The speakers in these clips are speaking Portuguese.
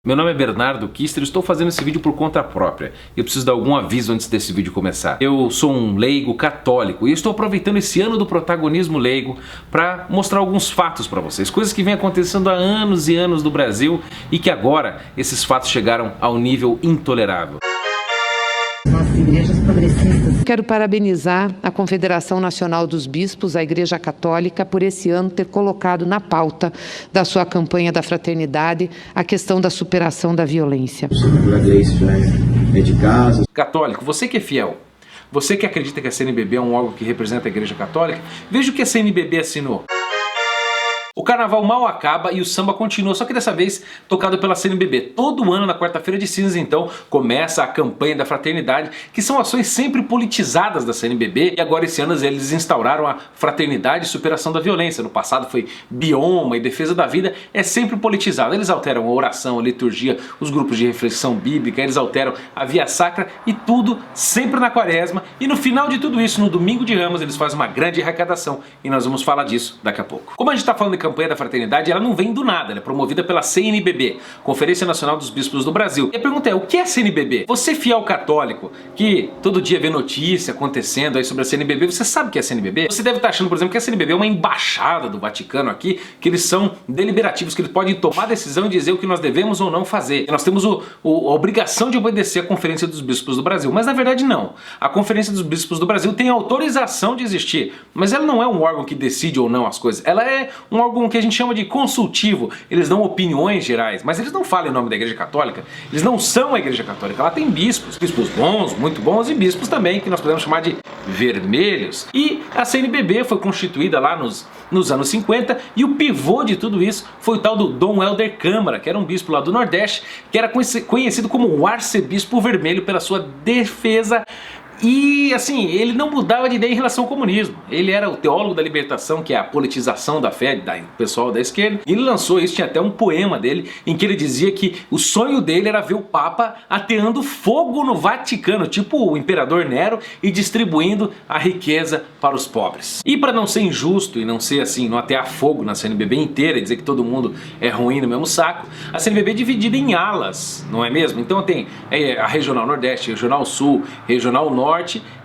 Meu nome é Bernardo Kister e estou fazendo esse vídeo por conta própria. Eu preciso dar algum aviso antes desse vídeo começar. Eu sou um leigo católico e estou aproveitando esse ano do protagonismo leigo para mostrar alguns fatos para vocês. Coisas que vêm acontecendo há anos e anos no Brasil e que agora esses fatos chegaram ao nível intolerável. Nossas igrejas progressistas. Quero parabenizar a Confederação Nacional dos Bispos, a Igreja Católica, por esse ano ter colocado na pauta da sua campanha da fraternidade a questão da superação da violência. A Gleice já é de casa. Católico, você que é fiel, você que acredita que a CNBB é um órgão que representa a Igreja Católica, veja o que a CNBB assinou. O carnaval mal acaba e o samba continua, só que dessa vez tocado pela CNBB. Todo ano, na quarta-feira de cinzas, então, começa a campanha da fraternidade, que são ações sempre politizadas da CNBB, e agora esse ano eles instauraram a fraternidade e superação da violência. No passado foi bioma e defesa da vida, é sempre politizado. Eles alteram a oração, a liturgia, os grupos de reflexão bíblica, eles alteram a via sacra e tudo sempre na quaresma. E no final de tudo isso, no domingo de Ramos, eles fazem uma grande arrecadação e nós vamos falar disso daqui a pouco. Como a gente está falando de campanha da fraternidade, ela não vem do nada, ela é promovida pela CNBB, Conferência Nacional dos Bispos do Brasil. E a pergunta é, o que é CNBB? Você fiel católico, que todo dia vê notícia acontecendo aí sobre a CNBB, você sabe o que é a CNBB? Você deve estar achando, por exemplo, que a CNBB é uma embaixada do Vaticano aqui, que eles são deliberativos, que eles podem tomar decisão e dizer o que nós devemos ou não fazer. E nós temos a obrigação de obedecer a Conferência dos Bispos do Brasil, mas na verdade não. A Conferência dos Bispos do Brasil tem autorização de existir, mas ela não é um órgão que decide ou não as coisas, ela é um órgão que a gente chama de consultivo. Eles dão opiniões gerais, mas eles não falam em nome da Igreja Católica, eles não são a Igreja Católica. Ela tem bispos, bispos bons, muito bons, e bispos também, que nós podemos chamar de vermelhos. E a CNBB foi constituída lá nos anos 50, e o pivô de tudo isso foi o tal do Dom Helder Câmara, que era um bispo lá do Nordeste, que era conhecido como o arcebispo vermelho pela sua defesa. E assim, ele não mudava de ideia em relação ao comunismo. Ele era o teólogo da libertação, que é a politização da fé do pessoal da esquerda. E ele lançou isso, tinha até um poema dele, em que ele dizia que o sonho dele era ver o Papa ateando fogo no Vaticano, tipo o imperador Nero, e distribuindo a riqueza para os pobres. E para não ser injusto e não ser assim, não atear fogo na CNBB inteira e dizer que todo mundo é ruim no mesmo saco, a CNBB é dividida em alas, não é mesmo? Então tem a Regional Nordeste, Regional Sul, Regional Norte,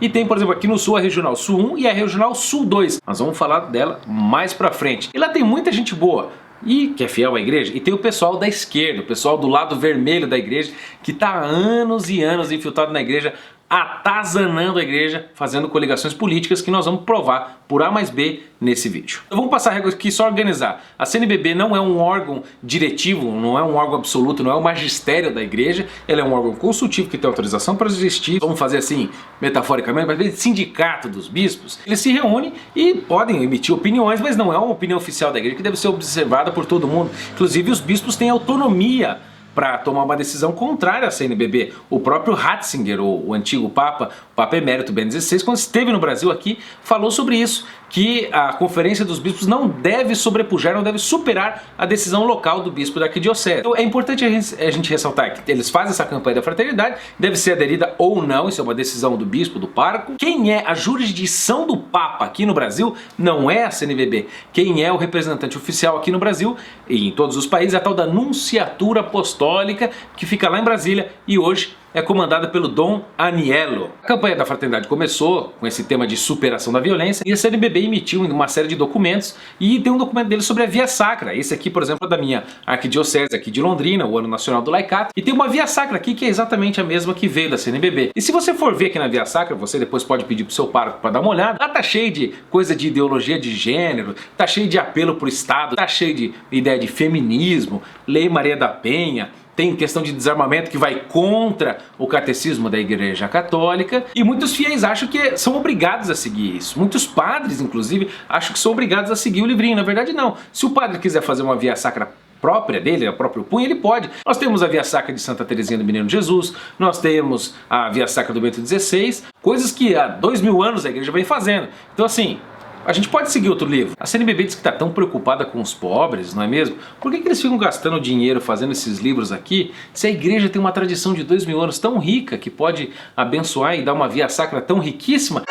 e tem, por exemplo, aqui no Sul a Regional Sul 1 e a Regional Sul 2. Nós vamos falar dela mais pra frente. E lá tem muita gente boa e que é fiel à igreja, e tem o pessoal da esquerda, o pessoal do lado vermelho da igreja, que está há anos e anos infiltrado na igreja, atazanando a igreja, fazendo coligações políticas que nós vamos provar por A mais B nesse vídeo. Então vamos passar a regra aqui, só organizar. A CNBB não é um órgão diretivo, não é um órgão absoluto, não é o magistério da igreja, ela é um órgão consultivo que tem autorização para existir, vamos fazer assim, metaforicamente, mas sindicato dos bispos. Eles se reúnem e podem emitir opiniões, mas não é uma opinião oficial da igreja que deve ser observada por todo mundo. Inclusive os bispos têm autonomia para tomar uma decisão contrária à CNBB. O próprio Ratzinger, o antigo Papa, o Papa Emérito Bento XVI, quando esteve no Brasil aqui, falou sobre isso, que a Conferência dos Bispos não deve sobrepujar, não deve superar a decisão local do bispo da arquidiocese. Então é importante a gente ressaltar que eles fazem essa campanha da fraternidade, deve ser aderida ou não, isso é uma decisão do bispo, do pároco. Quem é a jurisdição do Papa aqui no Brasil não é a CNBB. Quem é o representante oficial aqui no Brasil e em todos os países é a tal da Nunciatura Apostólica, que fica lá em Brasília e hoje é comandada pelo Dom Aniello. A campanha da fraternidade começou com esse tema de superação da violência e a CNBB emitiu uma série de documentos, e tem um documento dele sobre a via sacra. Esse aqui, por exemplo, é da minha arquidiocese aqui de Londrina, o Ano Nacional do Laicato, e tem uma via sacra aqui que é exatamente a mesma que veio da CNBB. E se você for ver aqui na via sacra, você depois pode pedir pro seu pároco para dar uma olhada, lá tá cheio de coisa de ideologia de gênero, tá cheio de apelo pro Estado, tá cheio de ideia de feminismo, Lei Maria da Penha, tem questão de desarmamento que vai contra o catecismo da Igreja Católica, e muitos fiéis acham que são obrigados a seguir isso. Muitos padres, inclusive, acham que são obrigados a seguir o livrinho. Na verdade, não. Se o padre quiser fazer uma via sacra própria dele, o próprio punho, ele pode. Nós temos a via sacra de Santa Teresinha do Menino Jesus, nós temos a via sacra do Bento XVI, coisas que há 2000 anos a igreja vem fazendo. Então assim, a gente pode seguir outro livro. A CNBB diz que está tão preocupada com os pobres, não é mesmo? Por que eles ficam gastando dinheiro fazendo esses livros aqui, se a igreja tem uma tradição de 2000 anos tão rica que pode abençoar e dar uma via sacra tão riquíssima?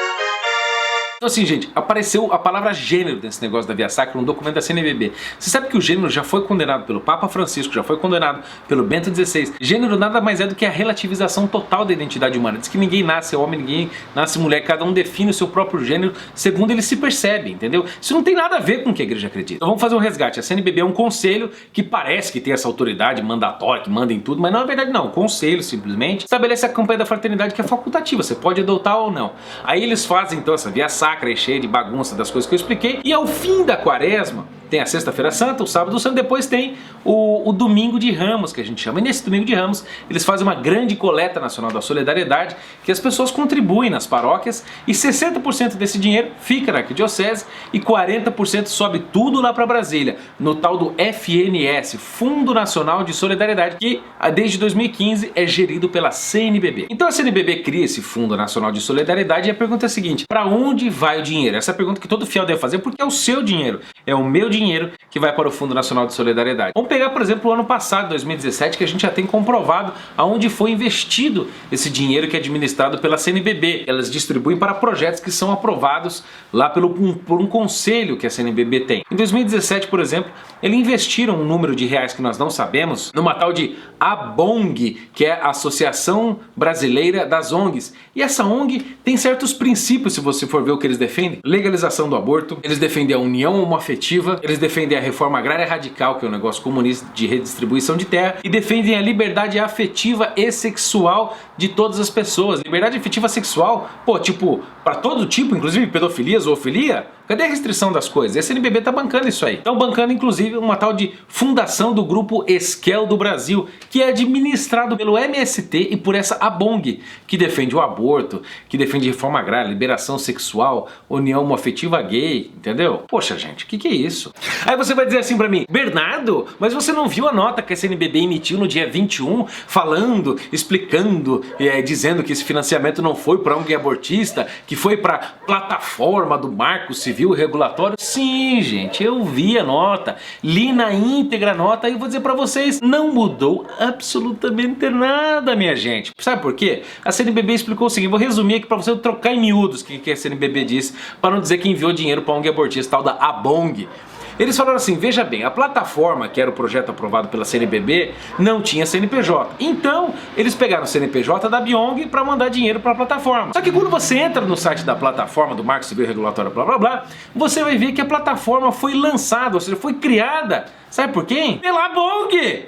Então assim, gente, apareceu a palavra gênero nesse negócio da Via Sacra, no documento da CNBB. Você sabe que o gênero já foi condenado pelo Papa Francisco, já foi condenado pelo Bento XVI. Gênero nada mais é do que a relativização total da identidade humana. Diz que ninguém nasce homem, ninguém nasce mulher, cada um define o seu próprio gênero segundo ele se percebe, entendeu? Isso não tem nada a ver com o que a igreja acredita. Então vamos fazer um resgate. A CNBB é um conselho que parece que tem essa autoridade mandatória, que manda em tudo, mas na verdade não. O conselho simplesmente estabelece a campanha da fraternidade, que é facultativa, você pode adotar ou não. Aí eles fazem então essa Via Sacra aí, cheia de bagunça das coisas que eu expliquei, e ao fim da quaresma tem a Sexta-feira Santa, o Sábado Santo, depois tem o Domingo de Ramos, que a gente chama. E nesse Domingo de Ramos, eles fazem uma grande coleta nacional da solidariedade, que as pessoas contribuem nas paróquias, e 60% desse dinheiro fica na arquidiocese, e 40% sobe tudo lá para Brasília, no tal do FNS, Fundo Nacional de Solidariedade, que desde 2015 é gerido pela CNBB. Então a CNBB cria esse Fundo Nacional de Solidariedade, e a pergunta é a seguinte: para onde vai o dinheiro? Essa é a pergunta que todo fiel deve fazer, porque é o seu dinheiro, é o meu dinheiro que vai para o Fundo Nacional de Solidariedade. Vamos pegar, por exemplo, o ano passado, 2017, que a gente já tem comprovado aonde foi investido esse dinheiro que é administrado pela CNBB. Elas distribuem para projetos que são aprovados lá por um conselho que a CNBB tem. Em 2017, por exemplo, eles investiram um número de reais que nós não sabemos numa tal de ABONG, que é a Associação Brasileira das ONGs. E essa ONG tem certos princípios, se você for ver o que eles defendem: legalização do aborto, eles defendem a união homoafetiva, eles defendem a reforma agrária radical, que é um negócio comunista de redistribuição de terra, e defendem a liberdade afetiva e sexual de todas as pessoas. Liberdade afetiva sexual, pô, tipo, para todo tipo, inclusive pedofilia, zoofilia. Cadê a restrição das coisas? E a CNBB tá bancando isso aí. Estão bancando, inclusive, uma tal de fundação do Grupo Esquel do Brasil, que é administrado pelo MST e por essa ABONG, que defende o aborto, que defende reforma agrária, liberação sexual, união homoafetiva gay, entendeu? Poxa, gente, o que é isso? Aí você vai dizer assim pra mim: Bernardo, mas você não viu a nota que a CNBB emitiu no dia 21, falando, explicando, dizendo que esse financiamento não foi para ONG abortista, que foi para plataforma do Marco Civil Regulatório? Sim, gente, eu vi a nota, li na íntegra a nota, e eu vou dizer pra vocês, não mudou absolutamente nada, minha gente. Sabe por quê? A CNBB explicou o seguinte, vou resumir aqui pra você trocar em miúdos o que a CNBB disse, para não dizer que enviou dinheiro pra ONG abortista, tal da ABONG. Eles falaram assim: veja bem, a plataforma, que era o projeto aprovado pela CNBB, não tinha CNPJ. Então, eles pegaram o CNPJ da Biong para mandar dinheiro para a plataforma. Só que quando você entra no site da plataforma, do Marco Civil Regulatório, blá blá blá, você vai ver que a plataforma foi lançada, ou seja, foi criada, sabe por quem? Pela Bong!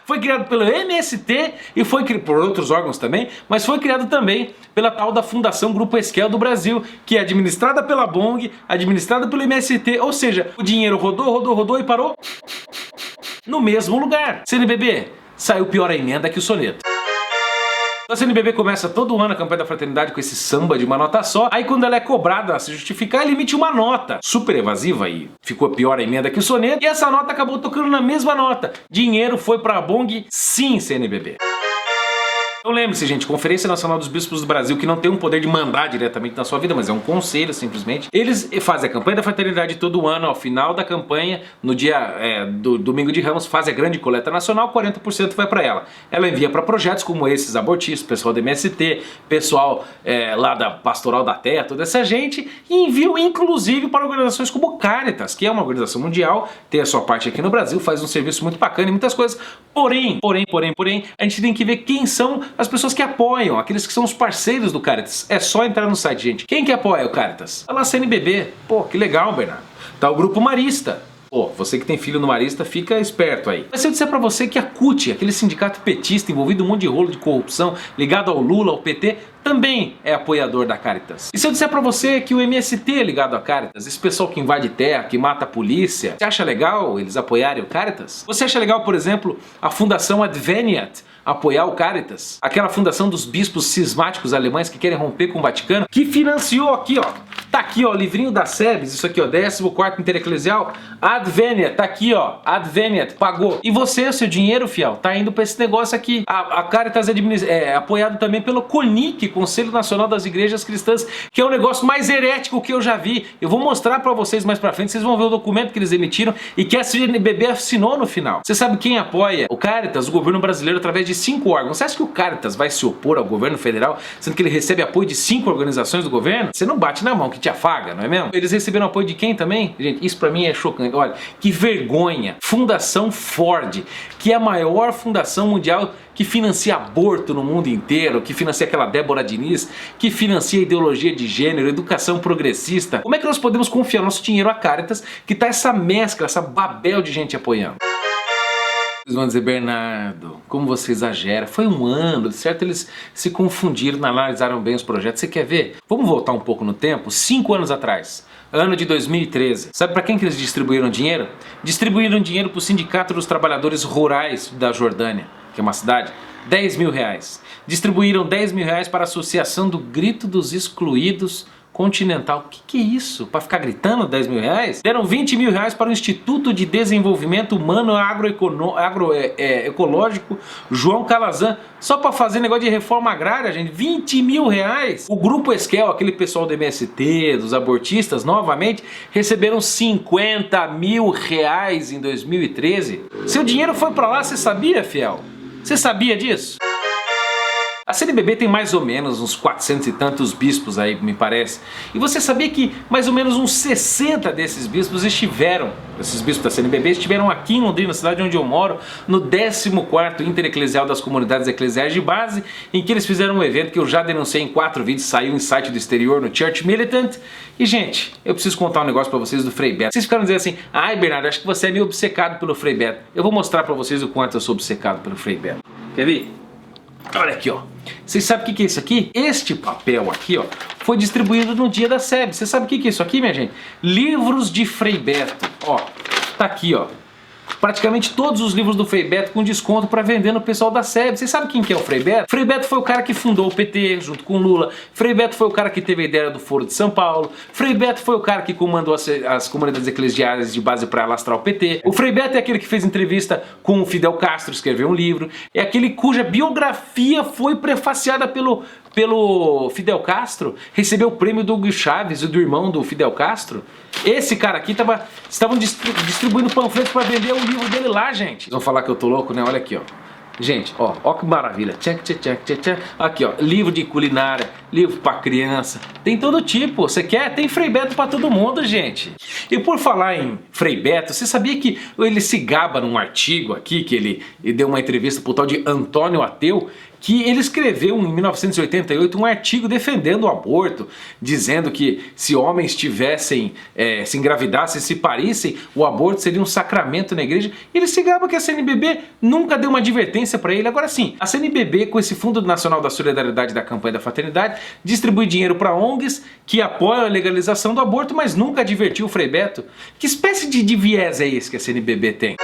Foi criado pelo MST e foi criado por outros órgãos também, mas foi criado também pela tal da Fundação Grupo Esquel do Brasil, que é administrada pela Bong, administrada pelo MST, ou seja, o dinheiro rodou e parou no mesmo lugar. CNBB, saiu pior a emenda que o soneto. A CNBB começa todo ano a campanha da fraternidade com esse samba de uma nota só, aí quando ela é cobrada a se justificar, ele emite uma nota super evasiva e ficou pior a emenda que o soneto, e essa nota acabou tocando na mesma nota. Dinheiro foi pra Bong, sim, CNBB. Então lembre-se, gente, Conferência Nacional dos Bispos do Brasil, que não tem um poder de mandar diretamente na sua vida, mas é um conselho simplesmente. Eles fazem a campanha da fraternidade todo ano, ao final da campanha, no dia do Domingo de Ramos, faz a grande coleta nacional, 40% vai para ela. Ela envia para projetos como esses abortistas, pessoal do MST, pessoal lá da Pastoral da Terra, toda essa gente, e enviam inclusive para organizações como Caritas, que é uma organização mundial, tem a sua parte aqui no Brasil, faz um serviço muito bacana e muitas coisas. Porém, a gente tem que ver quem são as pessoas que apoiam, aqueles que são os parceiros do Caritas. É só entrar no site, gente. Quem que apoia o Caritas? Tá lá a CNBB. Pô, que legal, Bernardo. Tá o Grupo Marista. Pô, você que tem filho no Marista, fica esperto aí. Mas se eu disser pra você que a CUT, aquele sindicato petista envolvido em um monte de rolo de corrupção, ligado ao Lula, ao PT, também é apoiador da Caritas. E se eu disser pra você que o MST é ligado à Caritas, esse pessoal que invade terra, que mata a polícia, você acha legal eles apoiarem o Caritas? Você acha legal, por exemplo, a Fundação Adveniat apoiar o Caritas? Aquela fundação dos bispos cismáticos alemães que querem romper com o Vaticano, que financiou aqui, ó. Tá aqui, ó, livrinho da SEBS, isso aqui, ó, 14º Intereclesial, Adveniat, tá aqui, ó, Adveniat, pagou. E você, o seu dinheiro, fiel, tá indo pra esse negócio aqui. A Caritas é apoiado também pelo CONIC, Conselho Nacional das Igrejas Cristãs, que é o negócio mais herético que eu já vi. Eu vou mostrar pra vocês mais pra frente, vocês vão ver o documento que eles emitiram e que a CNBB assinou no final. Você sabe quem apoia o Caritas, o governo brasileiro, através de 5 órgãos. Você acha que o Caritas vai se opor ao governo federal, sendo que ele recebe apoio de 5 organizações do governo? Você não bate na mão que te afaga, não é mesmo? Eles receberam apoio de quem também? Gente, isso pra mim é chocante. Olha, que vergonha. Fundação Ford, que é a maior fundação mundial que financia aborto no mundo inteiro, que financia aquela Débora Diniz, que financia ideologia de gênero, educação progressista. Como é que nós podemos confiar nosso dinheiro a Caritas, que tá essa mescla, essa babel de gente apoiando? Vocês vão dizer, Bernardo, como você exagera, foi um ano, de certo eles se confundiram, não analisaram bem os projetos. Você quer ver? Vamos voltar um pouco no tempo, 5 anos atrás. Ano de 2013. Sabe para quem que eles distribuíram dinheiro? Distribuíram dinheiro para o Sindicato dos Trabalhadores Rurais da Jordânia, que é uma cidade, 10 mil reais. Distribuíram 10 mil reais para a Associação do Grito dos Excluídos Continental. O que é isso? Para ficar gritando 10 mil reais? Deram 20 mil reais para o Instituto de Desenvolvimento Humano Agroecológico João Calazan, só para fazer negócio de reforma agrária, gente. 20 mil reais. O Grupo Esquel, aquele pessoal do MST, dos abortistas, novamente, receberam 50 mil reais em 2013. Seu dinheiro foi para lá, você sabia, fiel? Você sabia disso? A CNBB tem mais ou menos uns 400 e tantos bispos aí, me parece. E você sabia que mais ou menos uns 60 desses bispos esses bispos da CNBB estiveram aqui em Londrina, na cidade onde eu moro, no 14º Intereclesial das Comunidades Eclesiais de Base, em que eles fizeram um evento que eu já denunciei em 4 vídeos, saiu em site do exterior, no Church Militant. E gente, eu preciso contar um negócio pra vocês do Frei Beto. Vocês ficaram dizendo assim, ai Bernardo, acho que você é meio obcecado pelo Frei Beto. Eu vou mostrar pra vocês o quanto eu sou obcecado pelo Frei Beto. Quer ver? Olha aqui, ó. Vocês sabem o que é isso aqui? Este papel aqui, ó, foi distribuído no dia da SEB. Você sabe o que é isso aqui, minha gente? Livros de Frei Beto. Ó, tá aqui, ó. Praticamente todos os livros do Frei Beto com desconto para vender no pessoal da SEB. Vocês sabem quem que é o Frei Beto? Frei Beto foi o cara que fundou o PT junto com o Lula. Frei Beto foi o cara que teve a ideia do Foro de São Paulo. Frei Beto foi o cara que comandou as comunidades eclesiais de base para alastrar o PT. O Frei Beto é aquele que fez entrevista com o Fidel Castro, escreveu um livro. É aquele cuja biografia foi prefaciada pelo Fidel Castro, recebeu o prêmio do Hugo Chávez, do irmão do Fidel Castro. Esse cara aqui estavam distribuindo panfletos para vender o livro dele lá, gente. Vão falar que eu tô louco, né? Olha aqui, ó. Gente, ó que maravilha. Aqui, ó, livro de culinária, livro para criança. Tem todo tipo. Você quer? Tem Frei Beto para todo mundo, gente. E por falar em Frei Beto, você sabia que ele se gaba num artigo aqui, que ele deu uma entrevista pro tal de Antônio Ateu, que ele escreveu em 1988 um artigo defendendo o aborto, dizendo que se homens tivessem, se engravidassem, se parissem, o aborto seria um sacramento na igreja. E ele se gaba que a CNBB nunca deu uma advertência para ele. Agora sim, a CNBB, com esse Fundo Nacional da Solidariedade da Campanha da Fraternidade, distribui dinheiro para ONGs que apoiam a legalização do aborto, mas nunca advertiu o Frei Beto. Que espécie de viés é esse que a CNBB tem?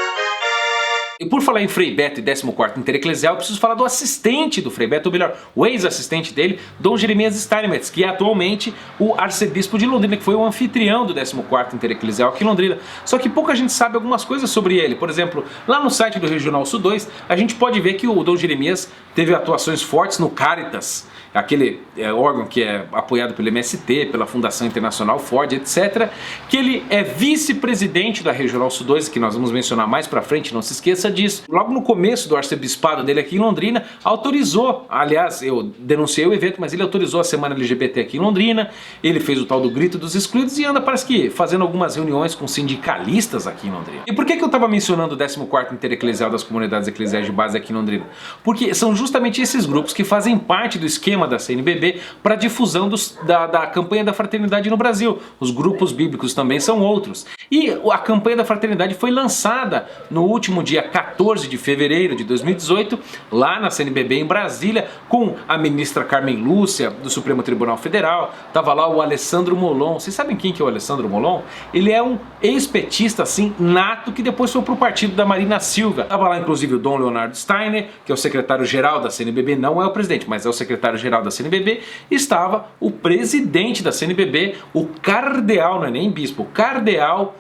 E por falar em Frei Beto e 14º Intereclesial, eu preciso falar do assistente do Frei Beto, ou melhor, o ex-assistente dele, Dom Jeremias Steinmetz, que é atualmente o arcebispo de Londrina, que foi o anfitrião do 14º Intereclesial aqui em Londrina. Só que pouca gente sabe algumas coisas sobre ele. Por exemplo, lá no site do Regional Sul 2, a gente pode ver que o Dom Jeremias teve atuações fortes no Caritas, aquele órgão que é apoiado pelo MST, pela Fundação Internacional Ford, etc. Que ele é vice-presidente da Regional Sul 2, que nós vamos mencionar mais pra frente, não se esqueça disso. Logo no começo do arcebispado dele aqui em Londrina, autorizou, aliás, eu denunciei o evento, mas ele autorizou a Semana LGBT aqui em Londrina, ele fez o tal do Grito dos Excluídos e anda, parece que, fazendo algumas reuniões com sindicalistas aqui em Londrina. E por que eu tava mencionando o 14º Intereclesial das Comunidades Eclesiais de Base aqui em Londrina? Porque são justamente esses grupos que fazem parte do esquema da CNBB para difusão da campanha da fraternidade no Brasil. Os grupos bíblicos também são outros. E a campanha da fraternidade foi lançada no último dia 14 de fevereiro de 2018, lá na CNBB em Brasília, com a ministra Carmen Lúcia, do Supremo Tribunal Federal. Tava lá o Alessandro Molon. Vocês sabem quem que é o Alessandro Molon? Ele é um ex-petista, assim, nato, que depois foi pro partido da Marina Silva. Tava lá, inclusive, o Dom Leonardo Steiner, que é o secretário-geral da CNBB, não é o presidente, mas é o secretário-geral da CNBB. Estava o presidente da CNBB, o cardeal, não é nem bispo, o cardeal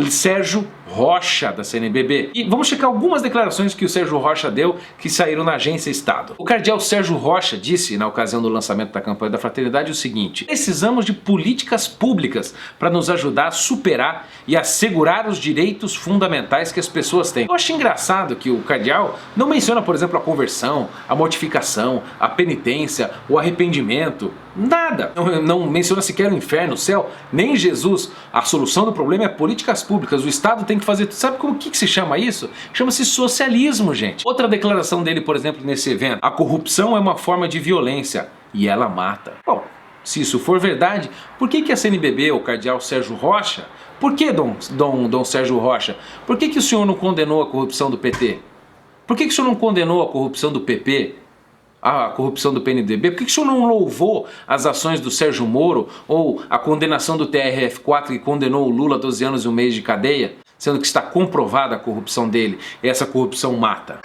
Sérgio Rocha da CNBB. E vamos checar algumas declarações que o Sérgio Rocha deu que saíram na Agência Estado. O cardeal Sérgio Rocha disse na ocasião do lançamento da campanha da Fraternidade o seguinte: precisamos de políticas públicas para nos ajudar a superar e assegurar os direitos fundamentais que as pessoas têm. Eu acho engraçado que o cardeal não menciona, por exemplo, a conversão, a mortificação, a penitência, o arrependimento. Nada. Não menciona sequer o inferno, o céu, nem Jesus. A solução do problema é políticas públicas. O Estado tem que fazer tudo. Sabe como que se chama isso? Chama-se socialismo, gente. Outra declaração dele, por exemplo, nesse evento: a corrupção é uma forma de violência e ela mata. Bom, se isso for verdade, por que a CNBB, o cardeal Sérgio Rocha, por que Dom Sérgio Rocha, por que o senhor não condenou a corrupção do PT? Por que o senhor não condenou a corrupção do PP? A corrupção do PNDB? Por que o senhor não louvou as ações do Sérgio Moro ou a condenação do TRF4 que condenou o Lula a 12 anos e um mês de cadeia, sendo que está comprovada a corrupção dele e essa corrupção mata?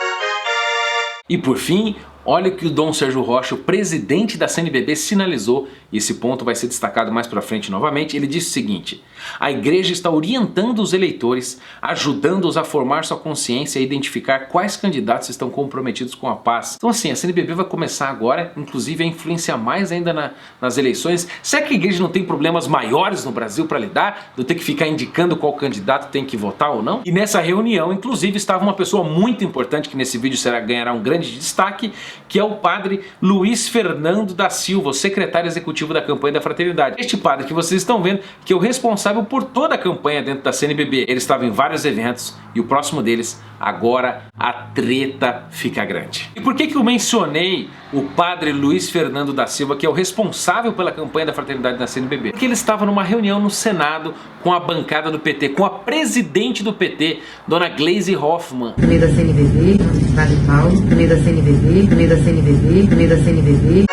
E por fim, olha o que o Dom Sérgio Rocha, o presidente da CNBB, sinalizou, e esse ponto vai ser destacado mais pra frente novamente. Ele disse o seguinte: a igreja está orientando os eleitores, ajudando-os a formar sua consciência e identificar quais candidatos estão comprometidos com a paz. Então assim, a CNBB vai começar agora, inclusive, a influenciar mais ainda nas eleições. Será que a igreja não tem problemas maiores no Brasil para lidar? De ter que ficar indicando qual candidato tem que votar ou não? E nessa reunião, inclusive, estava uma pessoa muito importante, que nesse vídeo ganhará um grande destaque, que é o padre Luiz Fernando da Silva, o secretário executivo da campanha da Fraternidade. Este padre que vocês estão vendo, que é o responsável por toda a campanha dentro da CNBB. Ele estava em vários eventos e o próximo deles, agora a treta fica grande. E por que eu mencionei o padre Luiz Fernando da Silva, que é o responsável pela campanha da Fraternidade na CNBB? Porque ele estava numa reunião no Senado com a bancada do PT, com a presidente do PT, dona Gleisi Hoffmann. Também da CNBB, Padre Paulo, também da CNBB, também da CNBB, também da CNBB.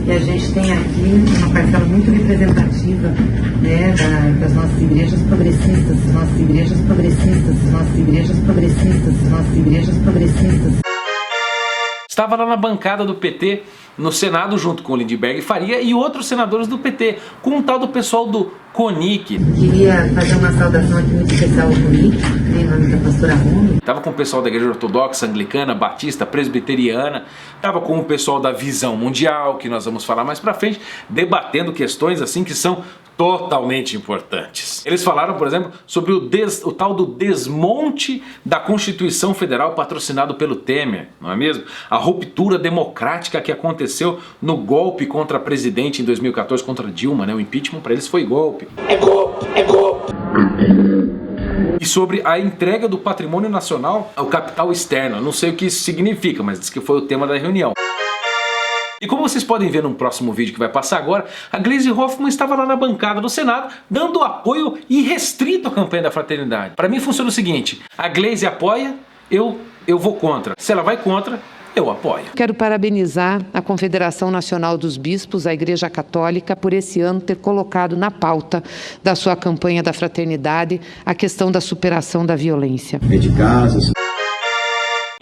E a gente tem aqui uma parcela muito representativa, né, das nossas igrejas progressistas, nossas igrejas progressistas, nossas igrejas progressistas, nossas igrejas progressistas. Estava lá na bancada do PT, no Senado, junto com o Lindbergh Faria e outros senadores do PT, com um tal do pessoal do CONIC. Queria fazer uma saudação aqui muito especial ao CONIC, em nome da pastora Rumi. Estava com o pessoal da Igreja Ortodoxa, Anglicana, Batista, Presbiteriana, estava com o pessoal da Visão Mundial, que nós vamos falar mais pra frente, debatendo questões assim que são totalmente importantes. Eles falaram, por exemplo, sobre o tal do desmonte da Constituição Federal patrocinado pelo Temer, não é mesmo? A ruptura democrática que aconteceu no golpe contra a presidente em 2014, contra Dilma, né? O impeachment para eles foi golpe. É golpe, é golpe. E sobre a entrega do patrimônio nacional ao capital externo. Eu não sei o que isso significa, mas diz que foi o tema da reunião. E como vocês podem ver no próximo vídeo que vai passar agora, a Gleisi Hoffmann estava lá na bancada do Senado dando apoio irrestrito à campanha da Fraternidade. Para mim funciona o seguinte: a Gleisi apoia, eu vou contra. Se ela vai contra, eu apoio. Quero parabenizar a Confederação Nacional dos Bispos, a Igreja Católica, por esse ano ter colocado na pauta da sua campanha da Fraternidade a questão da superação da violência. É de casas.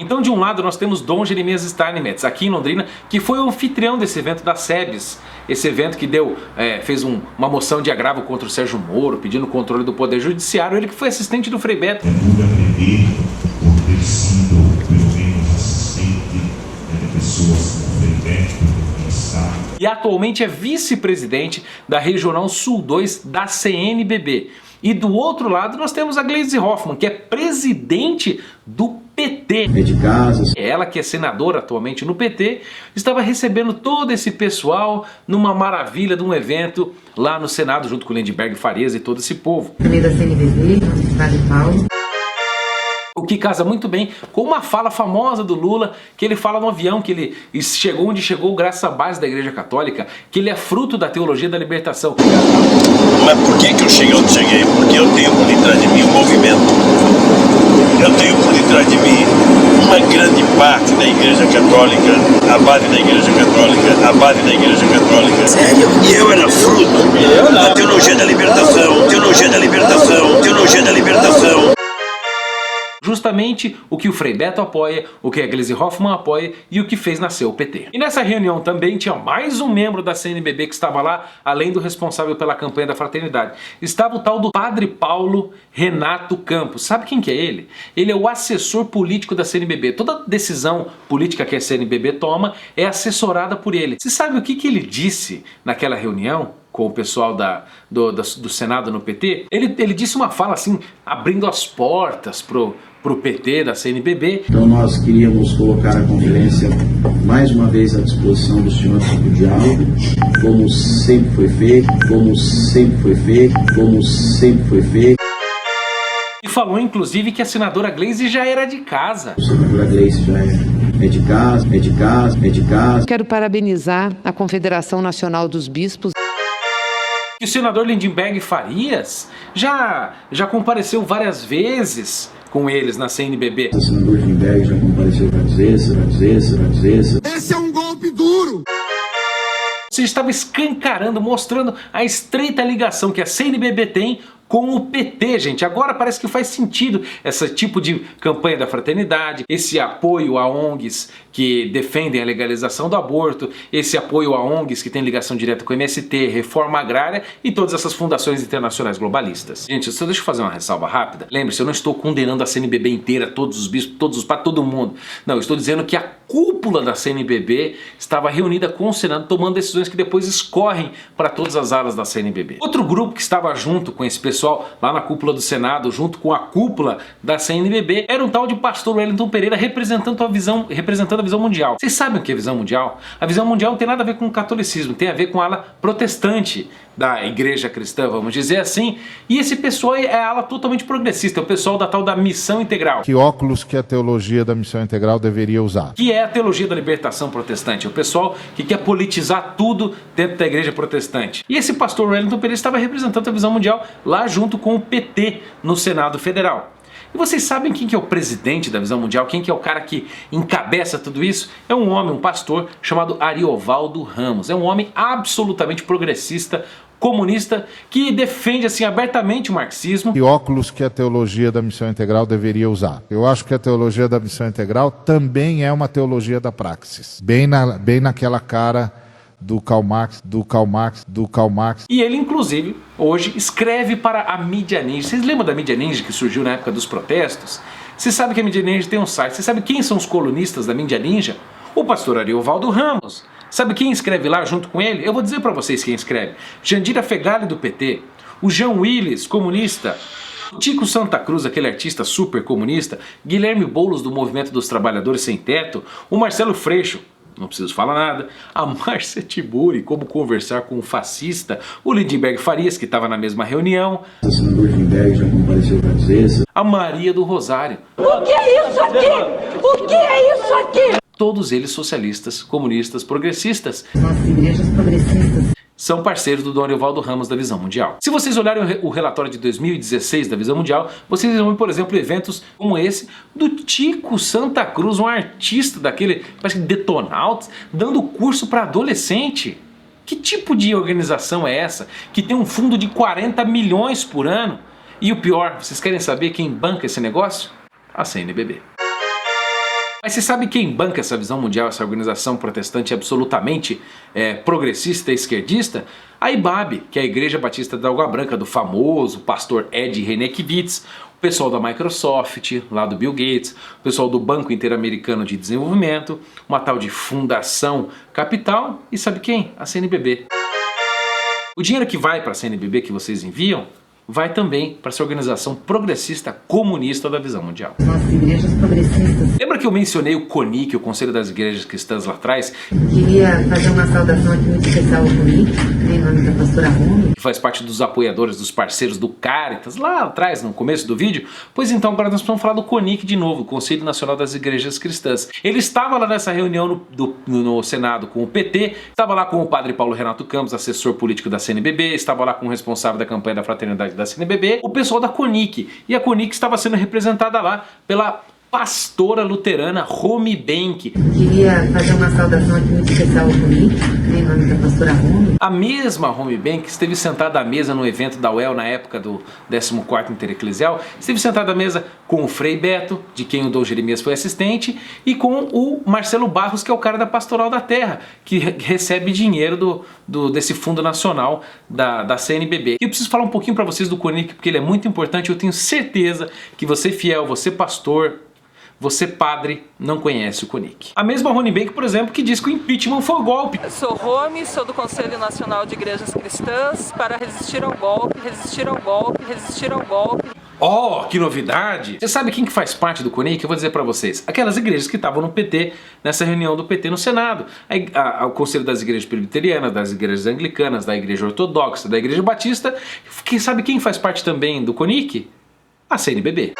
Então, de um lado, nós temos Dom Jeremias Steinmetz, aqui em Londrina, que foi o anfitrião desse evento da SEBS. Esse evento que fez uma moção de agravo contra o Sérgio Moro, pedindo o controle do Poder Judiciário. Ele que foi assistente do Frei Beto. É muito aprender por ter sido, pelo menos, assistente de pessoas como Frei Beto, como Estado. E atualmente é vice-presidente da Regional Sul 2 da CNBB. E do outro lado nós temos a Gleisi Hoffmann, que é presidente do PT. É de casas. Ela, que é senadora atualmente no PT, estava recebendo todo esse pessoal numa maravilha de um evento lá no Senado, junto com o Lindbergh Farias e todo esse povo. Também da CNBB, Padre Paulo. O que casa muito bem com uma fala famosa do Lula, que ele fala no avião, que ele chegou onde chegou graças à base da Igreja Católica, que ele é fruto da teologia da libertação. Mas por que eu cheguei onde cheguei? Porque eu tenho por detrás de mim um movimento. Eu tenho por detrás de mim uma grande parte da Igreja Católica, a base da Igreja Católica, a base da Igreja Católica. Sério? E eu era fruto da teologia da libertação, teologia da libertação, teologia da libertação. Justamente o que o Frei Beto apoia, o que a Gleisi Hoffmann apoia e o que fez nascer o PT. E nessa reunião também tinha mais um membro da CNBB que estava lá, além do responsável pela campanha da fraternidade. Estava o tal do Padre Paulo Renato Campos. Sabe quem que é ele? Ele é o assessor político da CNBB. Toda decisão política que a CNBB toma é assessorada por ele. Você sabe o que ele disse naquela reunião com o pessoal do Senado no PT? Ele disse uma fala assim, abrindo as portas pro PT da CNBB. Então nós queríamos colocar a conferência mais uma vez à disposição dos senhores do diálogo, como sempre foi feito, como sempre foi feito, como sempre foi feito. E falou inclusive que a senadora Gleisi já era de casa. A senadora Gleisi já é de casa, é de casa, é de casa. Quero parabenizar a Confederação Nacional dos Bispos. E o senador Lindenberg Farias já compareceu várias vezes com eles na CNBB. O senador Lindenberg já compareceu várias vezes. Esse é um golpe duro! Você estava escancarando, mostrando a estreita ligação que a CNBB tem com o PT, gente. Agora parece que faz sentido esse tipo de campanha da fraternidade, esse apoio a ONGs que defendem a legalização do aborto, esse apoio a ONGs que tem ligação direta com o MST, reforma agrária e todas essas fundações internacionais globalistas. Gente, só deixa eu fazer uma ressalva rápida. Lembre-se, eu não estou condenando a CNBB inteira, todos os bispos, todo mundo. Não, eu estou dizendo que a cúpula da CNBB estava reunida com o Senado, tomando decisões que depois escorrem para todas as alas da CNBB. Outro grupo que estava junto com esse pessoal lá na cúpula do Senado, junto com a cúpula da CNBB, era um tal de pastor Wellington Pereira representando a visão mundial. Vocês sabem o que é visão mundial? A visão mundial não tem nada a ver com o catolicismo, tem a ver com a ala protestante da igreja cristã, vamos dizer assim, e esse pessoal é a ala totalmente progressista, é o pessoal da tal da missão integral. Que óculos que a teologia da missão integral deveria usar? Que é a teologia da libertação protestante, é o pessoal que quer politizar tudo dentro da igreja protestante. E esse pastor Wellington Pereira estava representando a visão mundial lá junto com o PT no Senado Federal. E vocês sabem quem que é o presidente da Visão Mundial? Quem que é o cara que encabeça tudo isso? É um homem, um pastor chamado Ariovaldo Ramos. É um homem absolutamente progressista, comunista, que defende assim abertamente o marxismo. Que óculos que a teologia da missão integral deveria usar? Eu acho que a teologia da missão integral também é uma teologia da praxis. Bem naquela cara do Karl Marx. E ele, inclusive, hoje escreve para a Mídia Ninja. Vocês lembram da Mídia Ninja que surgiu na época dos protestos? Você sabe que a Mídia Ninja tem um site. Você sabe quem são os colunistas da Mídia Ninja? O pastor Ariovaldo Ramos. Sabe quem escreve lá junto com ele? Eu vou dizer para vocês quem escreve. Jandira Fegali, do PT. O Jean Willis, comunista. Tico Santa Cruz, aquele artista super comunista. Guilherme Boulos, do Movimento dos Trabalhadores Sem Teto. O Marcelo Freixo. Não preciso falar nada. A Márcia Tiburi, como conversar com um fascista. O Lindenberg Farias, que estava na mesma reunião. O senador Lindenberg já compareceu várias vezes. A Maria do Rosário. O que é isso aqui? O que é isso aqui? Todos eles socialistas, comunistas, progressistas. Nossas igrejas progressistas são parceiros do Dom Ariovaldo Ramos da Visão Mundial. Se vocês olharem o relatório de 2016 da Visão Mundial, vocês vão ver, por exemplo, eventos como esse do Tico Santa Cruz, um artista daquele, parece que Detonautas, dando curso para adolescente. Que tipo de organização é essa? Que tem um fundo de 40 milhões por ano? E o pior, vocês querem saber quem banca esse negócio? A CNBB. Mas você sabe quem banca essa Visão Mundial, essa organização protestante absolutamente progressista e esquerdista? A IBAB, que é a Igreja Batista da Água Branca, do famoso pastor Ed Renekiewicz, o pessoal da Microsoft, lá do Bill Gates, o pessoal do Banco Interamericano de Desenvolvimento, uma tal de Fundação Capital e sabe quem? A CNBB. O dinheiro que vai para a CNBB que vocês enviam vai também para essa organização progressista comunista da Visão Mundial. Nossas igrejas progressistas. Lembra que eu mencionei o CONIC, o Conselho das Igrejas Cristãs lá atrás? Queria fazer uma saudação aqui muito especial ao CONIC, em nome da pastora Rumi. Que faz parte dos apoiadores, dos parceiros do Caritas, lá atrás, no começo do vídeo. Pois então, agora nós vamos falar do CONIC de novo, o Conselho Nacional das Igrejas Cristãs. Ele estava lá nessa reunião no Senado com o PT, estava lá com o padre Paulo Renato Campos, assessor político da CNBB, estava lá com o responsável da campanha da fraternidade da CNBB, o pessoal da CONIC. E a CONIC estava sendo representada lá pela pastora luterana Romy Benck. Queria fazer uma saudação aqui muito especial ao Conic, em nome da pastora Romy. A mesma Romy Benck esteve sentada à mesa no evento da UEL na época do 14º Intereclesial, esteve sentada à mesa com o Frei Beto, de quem o Dom Jeremias foi assistente, e com o Marcelo Barros, que é o cara da Pastoral da Terra, que recebe dinheiro desse Fundo Nacional da CNBB. E eu preciso falar um pouquinho para vocês do Conic, porque ele é muito importante. Eu tenho certeza que você fiel, você pastor, você padre, não conhece o Conic. A mesma Romy Benck, por exemplo, que diz que o impeachment foi golpe. Eu sou Romy, sou do Conselho Nacional de Igrejas Cristãs para resistir ao golpe, resistir ao golpe, resistir ao golpe. Oh, que novidade! Você sabe quem que faz parte do Conic? Eu vou dizer para vocês. Aquelas igrejas que estavam no PT, nessa reunião do PT no Senado. O Conselho das Igrejas Presbiterianas, das Igrejas Anglicanas, da Igreja Ortodoxa, da Igreja Batista. Sabe quem faz parte também do Conic? A CNBB.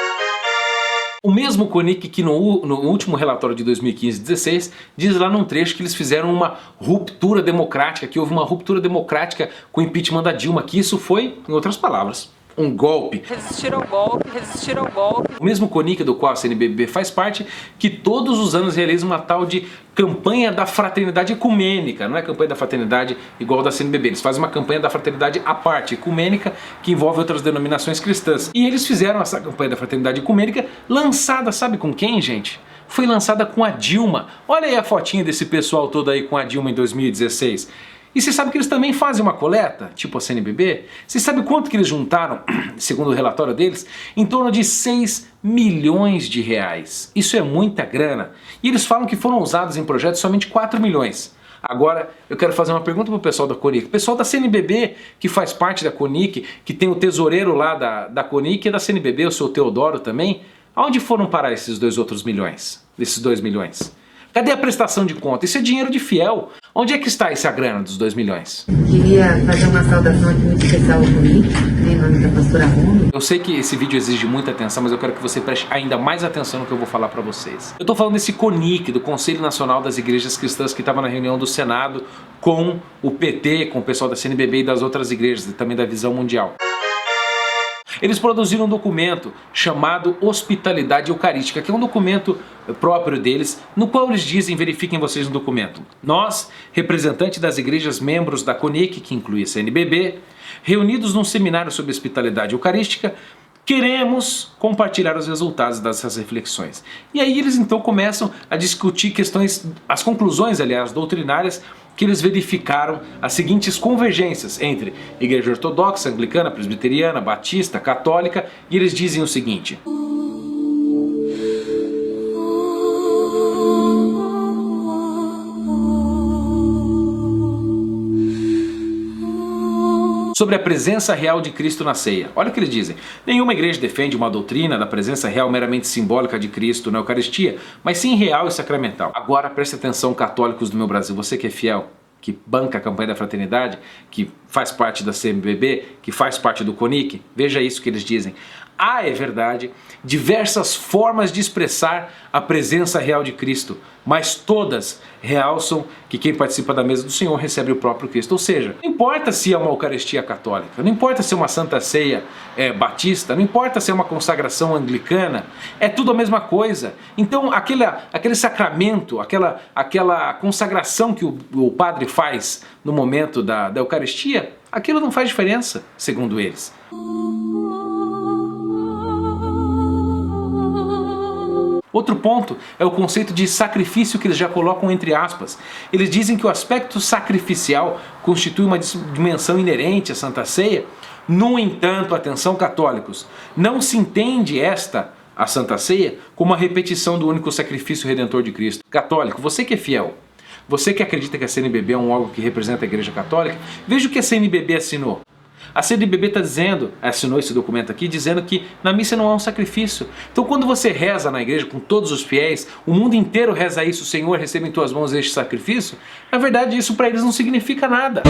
O mesmo Conic que no último relatório de 2015-16 diz lá num trecho que eles fizeram uma ruptura democrática, que houve uma ruptura democrática com o impeachment da Dilma, que isso foi, em outras palavras, um golpe. Resistir ao golpe, resistir ao golpe. O mesmo Conic do qual a CNBB faz parte, que todos os anos realiza uma tal de campanha da fraternidade ecumênica. Não é campanha da fraternidade igual da CNBB, eles fazem uma campanha da fraternidade à parte, ecumênica, que envolve outras denominações cristãs. E eles fizeram essa campanha da fraternidade ecumênica lançada, sabe com quem, gente? Foi lançada com a Dilma. Olha aí a fotinha desse pessoal todo aí com a Dilma em 2016. E você sabe que eles também fazem uma coleta, tipo a CNBB? Você sabe quanto que eles juntaram, segundo o relatório deles? Em torno de 6 milhões de reais. Isso é muita grana. E eles falam que foram usados em projetos somente 4 milhões. Agora, eu quero fazer uma pergunta para o pessoal da Conic. O pessoal da CNBB, que faz parte da Conic, que tem o tesoureiro lá da Conic e da CNBB, o seu Teodoro também, aonde foram parar esses 2 outros milhões? Esses 2 milhões? Cadê a prestação de conta? Isso é dinheiro de fiel. Onde é que está essa grana dos 2 milhões? Queria fazer uma saudação aqui muito especial ao Conic, em nome da pastora Romy. Eu sei que esse vídeo exige muita atenção, mas eu quero que você preste ainda mais atenção no que eu vou falar para vocês. Eu estou falando desse Conic, do Conselho Nacional das Igrejas Cristãs, que estava na reunião do Senado com o PT, com o pessoal da CNBB e das outras igrejas, e também da Visão Mundial. Eles produziram um documento chamado Hospitalidade Eucarística, que é um documento próprio deles, no qual eles dizem, verifiquem vocês no documento: nós, representantes das igrejas membros da Conic, que inclui a CNBB, reunidos num seminário sobre hospitalidade eucarística, queremos compartilhar os resultados dessas reflexões. E aí eles então começam a discutir questões, as conclusões, aliás, doutrinárias, que eles verificaram as seguintes convergências entre Igreja Ortodoxa, Anglicana, Presbiteriana, Batista, Católica, e eles dizem o seguinte: sobre a presença real de Cristo na ceia. Olha o que eles dizem. Nenhuma igreja defende uma doutrina da presença real meramente simbólica de Cristo na Eucaristia, mas sim real e sacramental. Agora preste atenção, católicos do meu Brasil, você que é fiel, que banca a campanha da fraternidade, que faz parte da CNBB, que faz parte do Conic, veja isso que eles dizem. Há, é verdade, diversas formas de expressar a presença real de Cristo, mas todas realçam que quem participa da mesa do Senhor recebe o próprio Cristo. Ou seja, não importa se é uma Eucaristia católica, não importa se é uma Santa Ceia batista, não importa se é uma consagração anglicana, é tudo a mesma coisa. Então aquele sacramento, aquela consagração que o padre faz no momento da Eucaristia, aquilo não faz diferença, segundo eles. Outro ponto é o conceito de sacrifício, que eles já colocam entre aspas. Eles dizem que o aspecto sacrificial constitui uma dimensão inerente à Santa Ceia. No entanto, atenção católicos, não se entende a Santa Ceia, como a repetição do único sacrifício redentor de Cristo. Católico, você que é fiel, você que acredita que a CNBB é um órgão que representa a Igreja Católica, veja o que a CNBB assinou. A CNBB está dizendo, assinou esse documento aqui, dizendo que na missa não há um sacrifício. Então quando você reza na igreja com todos os fiéis, o mundo inteiro reza isso: Senhor, receba em tuas mãos este sacrifício. Na verdade isso para eles não significa nada.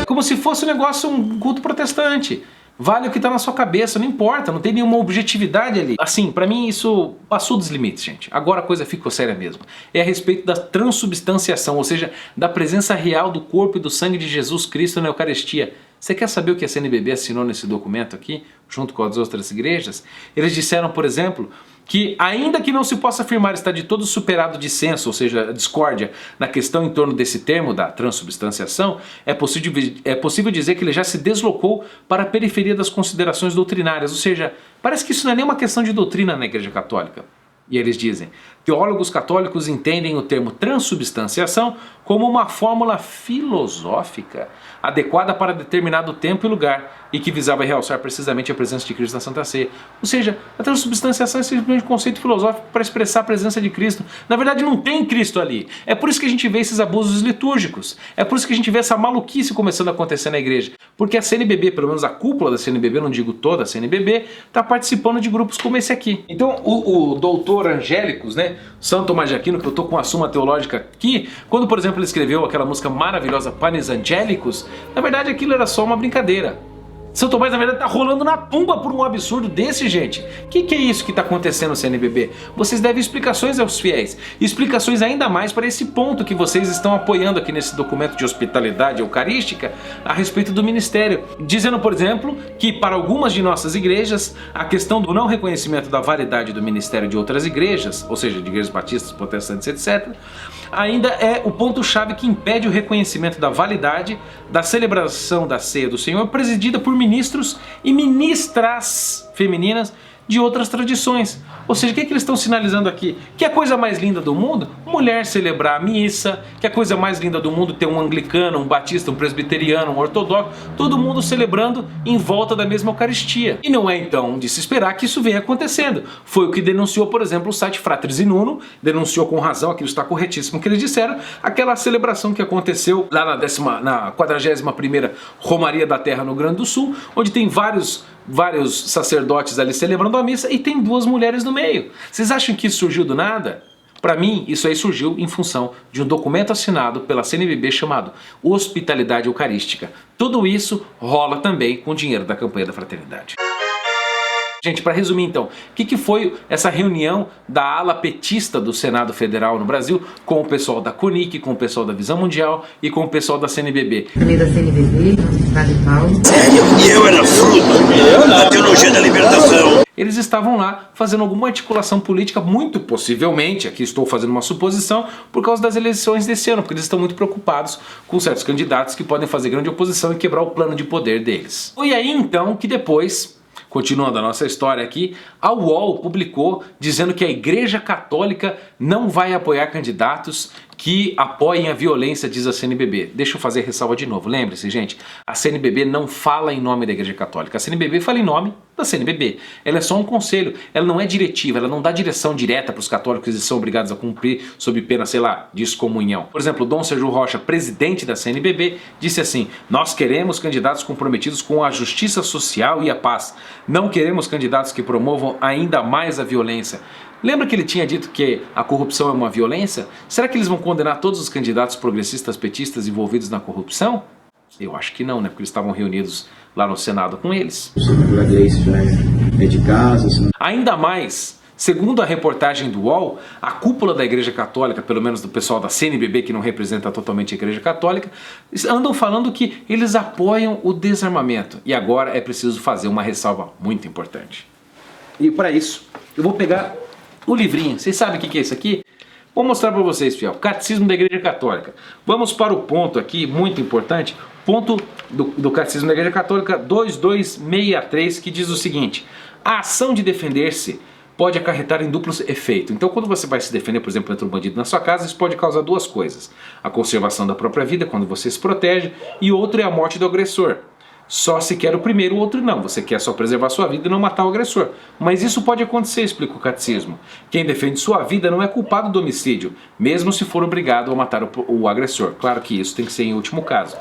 Como se fosse um negócio, um culto protestante. Vale o que está na sua cabeça, não importa, não tem nenhuma objetividade ali. Assim, para mim isso passou dos limites, gente. Agora a coisa ficou séria mesmo. É a respeito da transubstanciação, ou seja, da presença real do corpo e do sangue de Jesus Cristo na Eucaristia. Você quer saber o que a CNBB assinou nesse documento aqui, junto com as outras igrejas? Eles disseram, por exemplo, que ainda que não se possa afirmar estar de todo superado o dissenso, ou seja, a discórdia, na questão em torno desse termo da transubstanciação, é possível dizer que ele já se deslocou para a periferia das considerações doutrinárias, ou seja, parece que isso não é nem uma questão de doutrina na Igreja Católica. E eles dizem, teólogos católicos entendem o termo transubstanciação como uma fórmula filosófica adequada para determinado tempo e lugar e que visava realçar precisamente a presença de Cristo na Santa Ceia. Ou seja, a transubstanciação é simplesmente um conceito filosófico para expressar a presença de Cristo. Na verdade não tem Cristo ali. É por isso que a gente vê esses abusos litúrgicos. É por isso que a gente vê essa maluquice começando a acontecer na igreja. Porque a CNBB, pelo menos a cúpula da CNBB, não digo toda a CNBB, está participando de grupos como esse aqui. Então o doutor Angélicos, né, Santo Tomás de Aquino, que eu estou com a Suma Teológica aqui, quando por exemplo ele escreveu aquela música maravilhosa Panis Angélicos, na verdade aquilo era só uma brincadeira. São Tomás, na verdade, tá rolando na tumba por um absurdo desse, gente. O que é isso que está acontecendo no CNBB? Vocês devem explicações aos fiéis. Explicações ainda mais para esse ponto que vocês estão apoiando aqui nesse documento de hospitalidade eucarística a respeito do ministério. Dizendo, por exemplo, que para algumas de nossas igrejas, a questão do não reconhecimento da validade do ministério de outras igrejas, ou seja, de igrejas batistas, protestantes, etc., ainda é o ponto-chave que impede o reconhecimento da validade da celebração da ceia do Senhor presidida por ministros e ministras femininas de outras tradições. Ou seja, o que eles estão sinalizando aqui? Que a coisa mais linda do mundo? Mulher celebrar a missa, que a coisa mais linda do mundo ter um anglicano, um batista, um presbiteriano, um ortodoxo, todo mundo celebrando em volta da mesma Eucaristia. E não é então de se esperar que isso venha acontecendo. Foi o que denunciou, por exemplo, o site Fratres in Uno, denunciou com razão, aquilo está corretíssimo que eles disseram, aquela celebração que aconteceu lá na 41ª Romaria da Terra no Rio Grande do Sul, onde tem vários sacerdotes ali celebrando a missa e tem duas mulheres no meio. Vocês acham que isso surgiu do nada? Para mim, isso aí surgiu em função de um documento assinado pela CNBB chamado Hospitalidade Eucarística. Tudo isso rola também com o dinheiro da campanha da Fraternidade. Gente, para resumir então, o que foi essa reunião da ala petista do Senado Federal no Brasil com o pessoal da CONIC, com o pessoal da Visão Mundial e com o pessoal da CNBB? Também da CNBB, Padre Paulo. Sério? E eu era fruto da teologia da libertação. Eles estavam lá fazendo alguma articulação política, muito possivelmente, aqui estou fazendo uma suposição, por causa das eleições desse ano, porque eles estão muito preocupados com certos candidatos que podem fazer grande oposição e quebrar o plano de poder deles. Foi aí então que depois, continuando a nossa história aqui, a UOL publicou dizendo que a Igreja Católica não vai apoiar candidatos que apoiem a violência, diz a CNBB. Deixa eu fazer ressalva de novo. Lembre-se, gente, a CNBB não fala em nome da Igreja Católica. A CNBB fala em nome da CNBB. Ela é só um conselho, ela não é diretiva, ela não dá direção direta para os católicos e são obrigados a cumprir sob pena, sei lá, de excomunhão. Por exemplo, Dom Sérgio Rocha, presidente da CNBB, disse assim: nós queremos candidatos comprometidos com a justiça social e a paz. Não queremos candidatos que promovam ainda mais a violência. Lembra que ele tinha dito que a corrupção é uma violência? Será que eles vão condenar todos os candidatos progressistas petistas envolvidos na corrupção? Eu acho que não, né? Porque eles estavam reunidos lá no Senado com eles. O senador Gleice já é de casa. Ainda mais, segundo a reportagem do UOL, a cúpula da Igreja Católica, pelo menos do pessoal da CNBB, que não representa totalmente a Igreja Católica, andam falando que eles apoiam o desarmamento. E agora é preciso fazer uma ressalva muito importante. E para isso, eu vou pegar o livrinho. Vocês sabem o que é isso aqui? Vou mostrar para vocês, fiel. Catecismo da Igreja Católica. Vamos para o ponto aqui, muito importante. Ponto do Catecismo da Igreja Católica 2263, que diz o seguinte: a ação de defender-se pode acarretar em duplo efeito. Então, quando você vai se defender, por exemplo, contra um bandido na sua casa, isso pode causar duas coisas: a conservação da própria vida, quando você se protege, e outra é a morte do agressor. Só se quer o primeiro, o outro não. Você quer só preservar sua vida e não matar o agressor. Mas isso pode acontecer, explica o catecismo. Quem defende sua vida não é culpado do homicídio, mesmo se for obrigado a matar o agressor. Claro que isso tem que ser em último caso.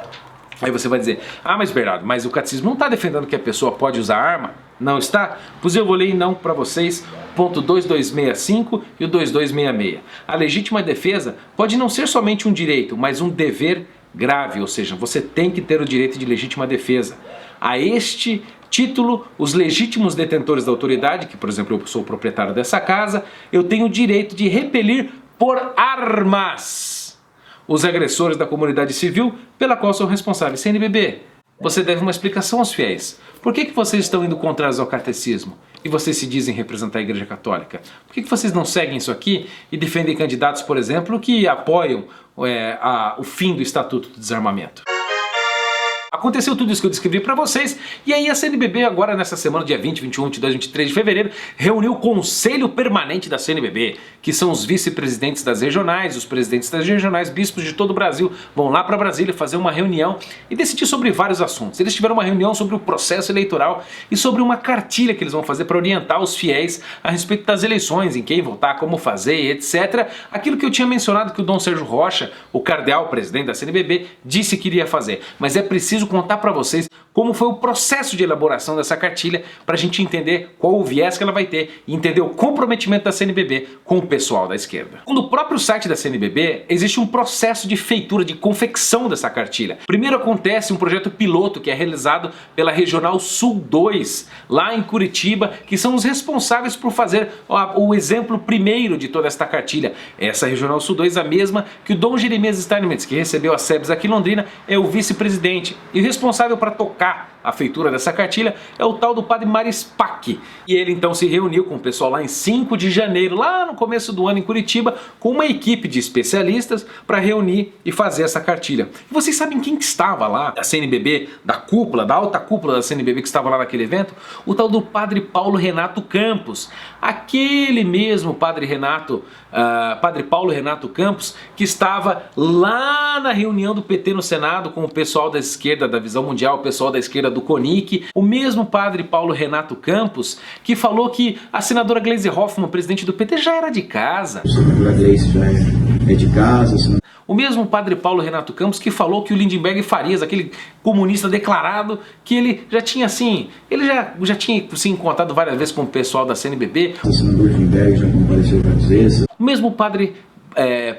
Aí você vai dizer: ah, mas Bernardo, mas o catecismo não está defendendo que a pessoa pode usar arma? Não está? Pois eu vou ler então para vocês ponto 2265 e o 2266. A legítima defesa pode não ser somente um direito, mas um dever grave, ou seja, você tem que ter o direito de legítima defesa. A este título, os legítimos detentores da autoridade, que por exemplo eu sou o proprietário dessa casa, eu tenho o direito de repelir por armas os agressores da comunidade civil pela qual sou responsável. CNBB, Você deve uma explicação aos fiéis. Por que vocês estão indo contrários ao catecismo? E vocês se dizem representar a Igreja Católica? Por que vocês não seguem isso aqui e defendem candidatos, por exemplo, que apoiam o fim do Estatuto do Desarmamento? Aconteceu tudo isso que eu descrevi para vocês, e aí a CNBB agora nessa semana, dia 20, 21, 22, 23 de fevereiro, reuniu o Conselho Permanente da CNBB, que são os vice-presidentes das regionais, os presidentes das regionais, bispos de todo o Brasil, vão lá para Brasília fazer uma reunião e decidir sobre vários assuntos. Eles tiveram uma reunião sobre o processo eleitoral e sobre uma cartilha que eles vão fazer para orientar os fiéis a respeito das eleições, em quem votar, como fazer, etc. Aquilo que eu tinha mencionado que o Dom Sérgio Rocha, o cardeal presidente da CNBB, disse que iria fazer, mas é preciso contar para vocês como foi o processo de elaboração dessa cartilha para a gente entender qual o viés que ela vai ter e entender o comprometimento da CNBB com o pessoal da esquerda. No próprio site da CNBB existe um processo de feitura, de confecção dessa cartilha. Primeiro acontece um projeto piloto que é realizado pela Regional Sul 2, lá em Curitiba, que são os responsáveis por fazer o exemplo primeiro de toda esta cartilha. Essa Regional Sul 2 é a mesma que o Dom Jeremias Steinmetz, que recebeu a SEBS aqui em Londrina, é o vice-presidente. E o responsável para tocar a feitura dessa cartilha é o tal do padre Marispac. E ele então se reuniu com o pessoal lá em 5 de janeiro, lá no começo do ano em Curitiba, com uma equipe de especialistas para reunir e fazer essa cartilha. E vocês sabem quem que estava lá, da CNBB, da cúpula, da alta cúpula da CNBB que estava lá naquele evento? O tal do padre Paulo Renato Campos. Aquele mesmo padre Paulo Renato Campos, que estava lá na reunião do PT no Senado com o pessoal da esquerda da Visão Mundial, o pessoal da esquerda do CONIC, o mesmo padre Paulo Renato Campos que falou que a senadora Gleisi Hoffmann, presidente do PT, já era de casa. A senadora Gleisi já é de casa. O mesmo padre Paulo Renato Campos que falou que o Lindenberg Farias, aquele comunista declarado, que ele já tinha assim, ele já tinha se encontrado várias vezes com o pessoal da CNBB. O senador Lindenberg já compareceu várias vezes. O mesmo padre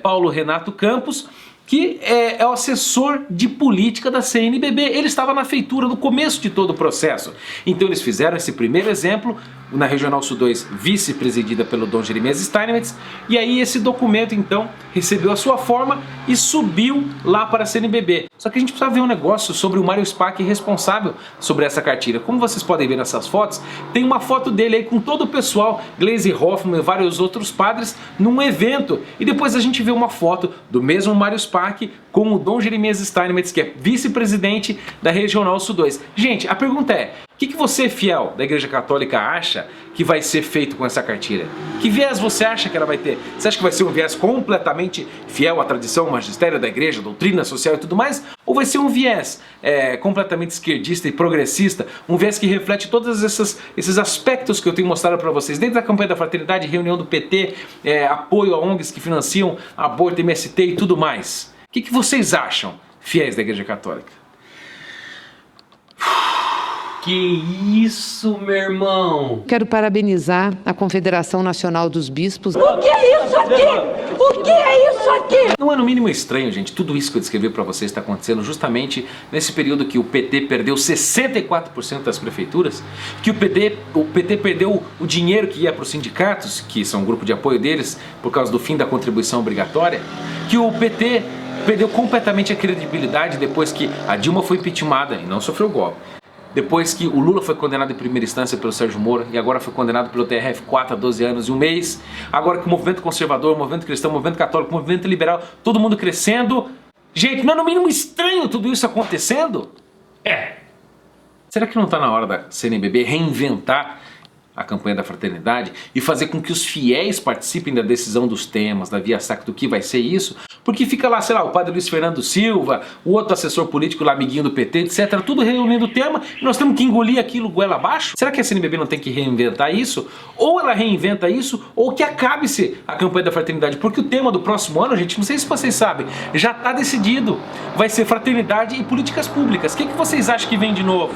Paulo Renato Campos, que é o assessor de política da CNBB. Ele estava na feitura no começo de todo o processo. Então eles fizeram esse primeiro exemplo na Regional Sul 2, vice-presidida pelo Dom Jeremias Steinmetz, e aí esse documento então recebeu a sua forma e subiu lá para a CNBB. Só que a gente precisa ver um negócio sobre o Mário Spack, responsável sobre essa cartilha. Como vocês podem ver nessas fotos, tem uma foto dele aí com todo o pessoal, Gleisi Hoffmann e vários outros padres, num evento, e depois a gente vê uma foto do mesmo Mário Spack com o Dom Jeremias Steinmetz, que é vice-presidente da Regional Sul 2. Gente, a pergunta é, o que você, fiel da Igreja Católica, acha que vai ser feito com essa cartilha? Que viés você acha que ela vai ter? Você acha que vai ser um viés completamente fiel à tradição, ao magistério da Igreja, doutrina social e tudo mais? Ou vai ser um viés completamente esquerdista e progressista? Um viés que reflete todos esses aspectos que eu tenho mostrado para vocês, desde a campanha da fraternidade, reunião do PT, apoio a ONGs que financiam aborto, MST e tudo mais? O que vocês acham, fiéis da Igreja Católica? Que isso, meu irmão? Quero parabenizar a Confederação Nacional dos Bispos. O que é isso aqui? O que é isso aqui? Não é no mínimo estranho, gente, tudo isso que eu descrevi para vocês está acontecendo justamente nesse período que o PT perdeu 64% das prefeituras, que o PT perdeu o dinheiro que ia para os sindicatos, que são um grupo de apoio deles, por causa do fim da contribuição obrigatória, que o PT perdeu completamente a credibilidade depois que a Dilma foi impeachmentada e não sofreu golpe. Depois que o Lula foi condenado em primeira instância pelo Sérgio Moro e agora foi condenado pelo TRF4 a 12 anos e um mês. Agora que o movimento conservador, o movimento cristão, o movimento católico, o movimento liberal, todo mundo crescendo. Gente, não é no mínimo estranho tudo isso acontecendo? Será que não está na hora da CNBB reinventar a campanha da fraternidade e fazer com que os fiéis participem da decisão dos temas, da via sacra, do que vai ser isso? Porque fica lá, sei lá, o padre Luiz Fernando Silva, o outro assessor político lá, amiguinho do PT, etc, tudo reunindo o tema e nós temos que engolir aquilo goela abaixo? Será que a CNBB não tem que reinventar isso? Ou ela reinventa isso, ou que acabe-se a campanha da fraternidade, porque o tema do próximo ano, gente, não sei se vocês sabem, já está decidido, vai ser fraternidade e políticas públicas. O que vocês acham que vem de novo?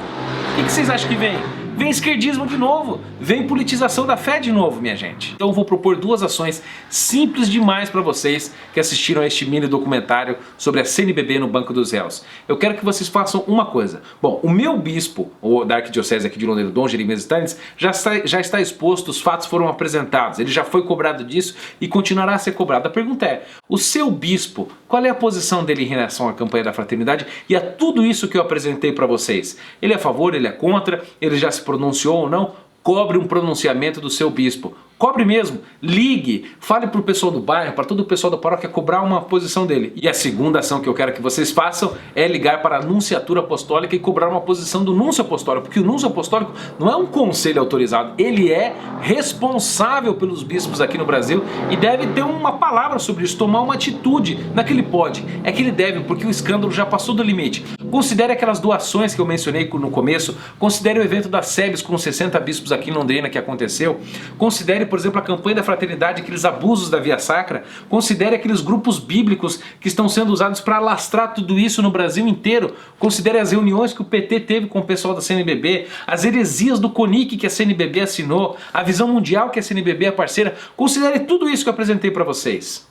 O que vocês acham que vem? vem esquerdismo de novo, vem politização da fé de novo, minha gente. Então eu vou propor duas ações simples demais para vocês que assistiram a este mini documentário sobre a CNBB no Banco dos Réus. Eu quero que vocês façam uma coisa. Bom, o meu bispo, o da Arquidiocese aqui de Londrina, Dom Jeremias Stannis, já está exposto, os fatos foram apresentados, ele já foi cobrado disso e continuará a ser cobrado. A pergunta é, o seu bispo, qual é a posição dele em relação à campanha da fraternidade e a tudo isso que eu apresentei para vocês? Ele é a favor, ele é contra, ele já se pronunciou ou não? Cobre um pronunciamento do seu bispo. Cobre mesmo, ligue, fale para o pessoal do bairro, para todo o pessoal da paróquia cobrar uma posição dele. E a segunda ação que eu quero que vocês façam é ligar para a Nunciatura Apostólica e cobrar uma posição do Núncio Apostólico, porque o Núncio Apostólico não é um conselho autorizado, ele é responsável pelos bispos aqui no Brasil e deve ter uma palavra sobre isso, tomar uma atitude. Não é que ele pode, é que ele deve, porque o escândalo já passou do limite. Considere aquelas doações que eu mencionei no começo, considere o evento da SEBS com 60 bispos aqui em Londrina que aconteceu, considere, por exemplo, a campanha da fraternidade, aqueles abusos da Via Sacra, considere aqueles grupos bíblicos que estão sendo usados para alastrar tudo isso no Brasil inteiro, considere as reuniões que o PT teve com o pessoal da CNBB, as heresias do CONIC que a CNBB assinou, a visão mundial que a CNBB é parceira, considere tudo isso que eu apresentei para vocês.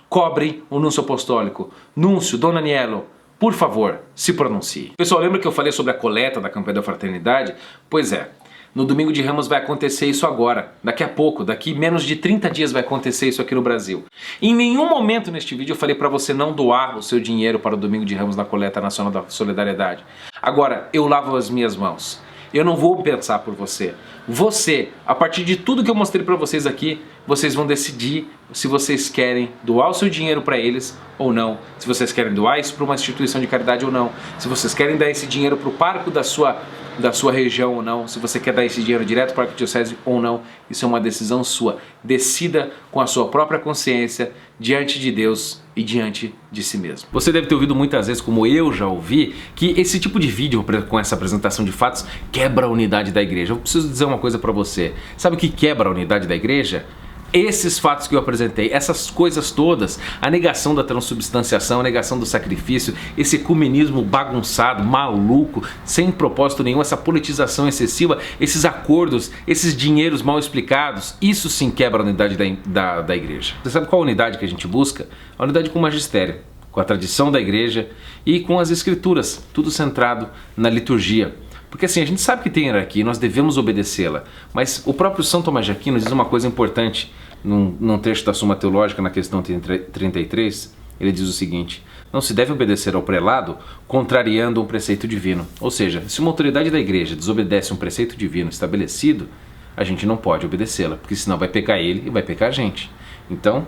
Cobre o Núncio Apostólico. Núncio, Dom Anielo, por favor, se pronuncie. Pessoal, lembra que eu falei sobre a coleta da campanha da fraternidade? Pois é. No Domingo de Ramos vai acontecer isso agora, daqui a pouco, daqui menos de 30 dias vai acontecer isso aqui no Brasil. Em nenhum momento neste vídeo eu falei para você não doar o seu dinheiro para o Domingo de Ramos na Coleta Nacional da Solidariedade. Agora, eu lavo as minhas mãos. Eu não vou pensar por você. Você, a partir de tudo que eu mostrei para vocês aqui, vocês vão decidir se vocês querem doar o seu dinheiro para eles ou não. Se vocês querem doar isso para uma instituição de caridade ou não. Se vocês querem dar esse dinheiro para o parco da sua região ou não. Se você quer dar esse dinheiro direto para a Arquidiocese ou não. Isso é uma decisão sua. Decida com a sua própria consciência, diante de Deus e diante de si mesmo. Você deve ter ouvido muitas vezes, como eu já ouvi, que esse tipo de vídeo com essa apresentação de fatos quebra a unidade da igreja. Eu preciso dizer uma coisa para você. Sabe o que quebra a unidade da igreja? Esses fatos que eu apresentei, essas coisas todas, a negação da transubstanciação, a negação do sacrifício, esse ecumenismo bagunçado, maluco, sem propósito nenhum, essa politização excessiva, esses acordos, esses dinheiros mal explicados, isso sim quebra a unidade da igreja. Você sabe qual a unidade que a gente busca? A unidade com o magistério, com a tradição da igreja e com as escrituras, tudo centrado na liturgia. Porque assim, a gente sabe que tem hierarquia e nós devemos obedecê-la, mas o próprio São Tomás de Aquino diz uma coisa importante num trecho da Suma Teológica, na questão 33, ele diz o seguinte: não se deve obedecer ao prelado contrariando um preceito divino. Ou seja, se uma autoridade da igreja desobedece um preceito divino estabelecido, a gente não pode obedecê-la, porque senão vai pecar ele e vai pecar a gente. Então,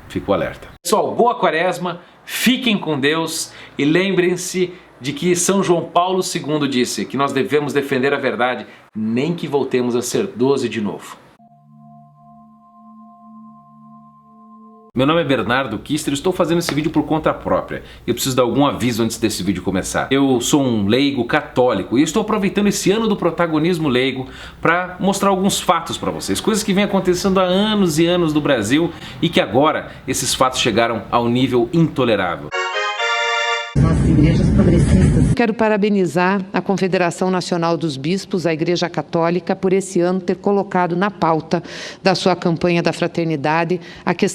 fica o alerta. Pessoal, boa quaresma, fiquem com Deus e lembrem-se de que São João Paulo II disse que nós devemos defender a verdade, nem que voltemos a ser 12 de novo. Meu nome é Bernardo Kister e estou fazendo esse vídeo por conta própria. Eu preciso dar algum aviso antes desse vídeo começar. Eu sou um leigo católico e estou aproveitando esse ano do protagonismo leigo para mostrar alguns fatos para vocês. Coisas que vêm acontecendo há anos e anos no Brasil e que agora esses fatos chegaram ao nível intolerável. Quero parabenizar a Confederação Nacional dos Bispos, a Igreja Católica, por esse ano ter colocado na pauta da sua campanha da fraternidade a questão